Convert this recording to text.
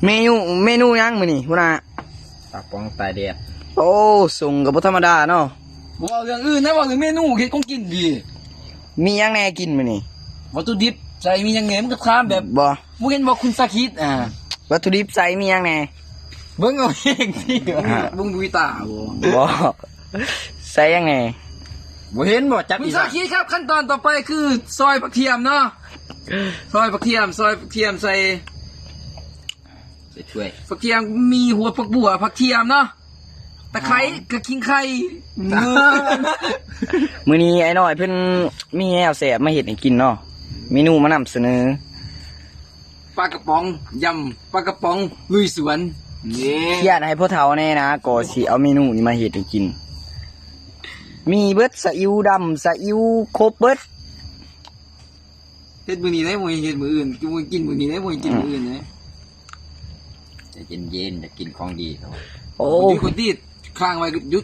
เมนูยังมื้อนี่พุ่นน่ะปากปองตายแดดโอ้ส่งก็บ่ธรรมดาเนาะบ่เอาเรื่องอื่นนะว่าเรื่องเมนูเฮ็ดของกินดีมียังแหน่กินมื้อนี่วัตถุดิบใส่มียังไงมันก็ค้ามแบบบ่บ่เห็นว่าคุณสาคิดวัตถุดิบใส่มียังแหน่เบิ่งเอาเองสิบุ้งบุยตาบ่ใส่ยังแหน่บ่เห็นบ่จักคุณ อี สาคิดครับขั้นตอนต่อไปคือซอยผักเทียมเนาะซอยผักเทียมใส่ช่วยผักเทียมมีหัวผักบัวผักเทียมเนาะตะไคร้กระขิงไข่ มื้อนี้ไอ้น้อยเพิ่นมีแนวแซ่บมาเฮ็ดให้กินเนาะเมนูมานำเสนอปลากระป๋องยำปลากระป๋องลุยสวนนี่เครียดให้พ่อเฒ่าแน่นะก็สิเอาเมนูนี้มาเฮ็ดให้กินมีเบิดซีอิ๊วดำซีอิ๊วครบเบิดเฮ็ดมื้อนี้ได้บ่เฮ็ดมื้ออื่นกินมื้อนี้ได้บ่กินมื้ออื่นนะจะเย็นๆจะกินของดีเขาโอ้คนที่ค้างไว้หยุด